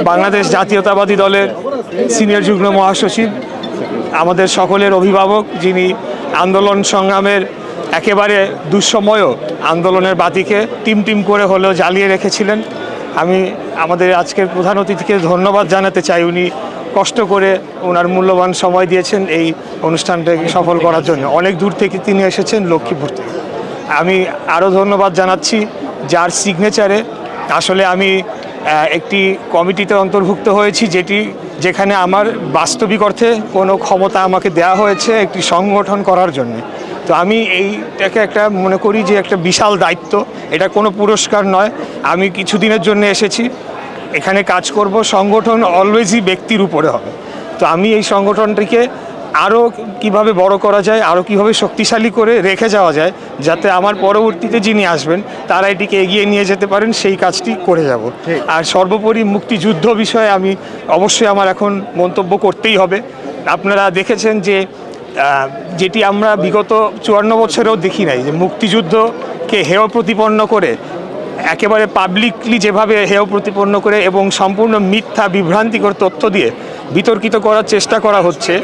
বাংলাদেশ জাতীয়তাবাদী দলের সিনিয়র যুগ্ম মহাসচিব, আমাদের সকলের অভিভাবক, যিনি আন্দোলন সংগ্রামের একেবারে দুঃসময়েও আন্দোলনের বাতিকে টিম করে হলেও জ্বালিয়ে রেখেছিলেন। আমি আমাদের আজকের প্রধান অতিথিকে ধন্যবাদ জানাতে চাই। উনি কষ্ট করে ওনার মূল্যবান সময় দিয়েছেন এই অনুষ্ঠানটাকে সফল করার জন্য। অনেক দূর থেকে তিনি এসেছেন, লক্ষ্মীপুর থেকে। আমি আরও ধন্যবাদ জানাচ্ছি যার সিগনেচারে আসলে আমি একটি কমিটিতে অন্তর্ভুক্ত হয়েছি, যেখানে আমার বাস্তবিক অর্থে কোনো ক্ষমতা আমাকে দেওয়া হয়েছে একটি সংগঠন করার জন্য। তো আমি এইটাকে একটা মনে করি যে একটা বিশাল দায়িত্ব। এটা কোনো পুরস্কার নয়। আমি কিছুদিনের জন্য এসেছি, এখানে কাজ করব। সংগঠন অলওয়েজই ব্যক্তির উপরে হবে। তো আমি এই সংগঠনটিকে আরও কিভাবে বড় করা যায়, আরও কীভাবে শক্তিশালী করে রেখে যাওয়া যায়, যাতে আমার পরবর্তীতে যিনি আসবেন তারা এটিকে এগিয়ে নিয়ে যেতে পারেন, সেই কাজটি করে যাব। আর সর্বোপরি মুক্তিযুদ্ধ বিষয়ে আমি অবশ্যই আমার এখন মন্তব্য করতেই হবে। আপনারা দেখেছেন যে যেটি আমরা বিগত 54 বছরেও দেখি নাই, যে মুক্তিযুদ্ধকে হেয় প্রতিপন্ন করে, একেবারে পাবলিকলি যেভাবে হেয় প্রতিপন্ন করে এবং সম্পূর্ণ মিথ্যা বিভ্রান্তিকর তথ্য দিয়ে বিতর্কিত করার চেষ্টা করা হচ্ছে,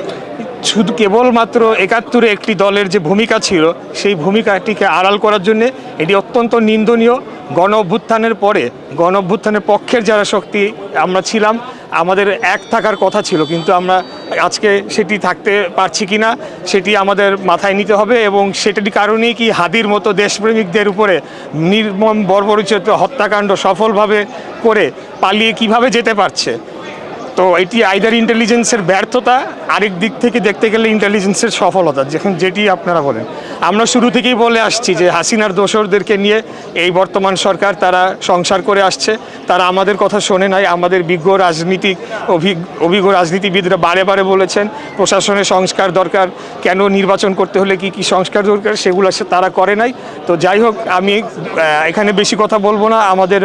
শুধু কেবলমাত্র 71-এ একটি দলের যে ভূমিকা ছিল সেই ভূমিকাটিকে আড়াল করার জন্যে এটি অত্যন্ত নিন্দনীয়। গণ অভ্যুত্থানের পরে গণ অভ্যুত্থানের পক্ষের যারা শক্তি আমরা ছিলাম, আমাদের এক থাকার কথা ছিল, কিন্তু আমরা আজকে সেটি থাকতে পারছি কি না সেটি আমাদের মাথায় নিতে হবে। এবং সেটারই কারণেই কি হাদির মতো দেশপ্রেমিকদের উপরে নির্মম বর্বরোচিত হত্যাকাণ্ড সফলভাবে করে পালিয়ে কিভাবে যেতে পারছে। তো এটি আইদার ইন্টেলিজেন্সের ব্যর্থতা, আরেক দিক থেকে দেখতে গেলে ইন্টেলিজেন্সের সফলতা, যেটি আপনারা বলেন। আমরা শুরু থেকেই বলে আসছি যে হাসিনার দোসরদেরকে নিয়ে এই বর্তমান সরকার তারা সংসার করে আসছে। তারা আমাদের কথা শোনে নাই। আমাদের অভিজ্ঞ রাজনীতিবিদরা বারে বলেছেন প্রশাসনের সংস্কার দরকার, কেন নির্বাচন করতে হলে কি সংস্কার দরকার, সেগুলো তারা করে নাই। তো যাই হোক, আমি এখানে বেশি কথা বলবো না। আমাদের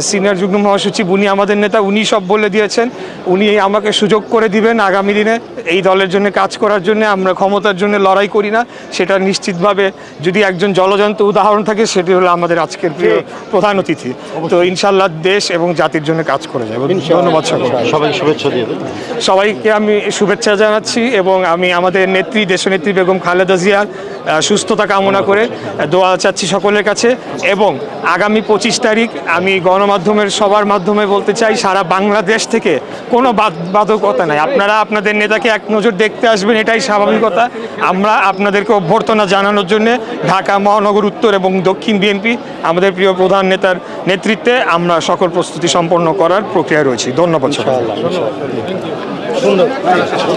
সিনিয়র যুগ্ম মহাসচিব, উনি আমাদের নেতা, উনি সব বলে দিয়েছেন। উনি আমাকে সুযোগ করে দিবেন আগামী দিনে এই দলের জন্য কাজ করার জন্য। আমরা ক্ষমতার জন্য লড়াই করি না, সেটা নিশ্চিতভাবে যদি একজন জলজন্ত উদাহরণ থাকে সেটি হলো আমাদের আজকের প্রিয় প্রধান অতিথি। তো ইনশাল্লাহ দেশ এবং জাতির জন্য কাজ করে যাবো। ধন্যবাদ সবাইকে শুভেচ্ছা দিয়ে দেন। সবাইকে আমি শুভেচ্ছা জানাচ্ছি এবং আমি আমাদের নেত্রী, দেশনেত্রী বেগম খালেদা জিয়ার সুস্থতা কামনা করে দোয়া চাচ্ছি সকলের কাছে। এবং আগামী 25 তারিখ আমি গণমাধ্যমের সবার মাধ্যমে বলতে চাই, সারা বাংলাদেশ থেকে কোনো বাধকতা নাই। আপনারা আপনাদের নেতাকে এক নজর দেখতে আসবেন, এটাই স্বাভাবিকতা। আমরা আপনাদেরকে অভ্যর্থনা জানানোর জন্য ঢাকা মহানগর উত্তর এবং দক্ষিণ বিএনপি আমাদের প্রিয় প্রধান নেতার নেতৃত্বে আমরা সকল প্রস্তুতি সম্পন্ন করার প্রক্রিয়ায় রয়েছি। ধন্যবাদ।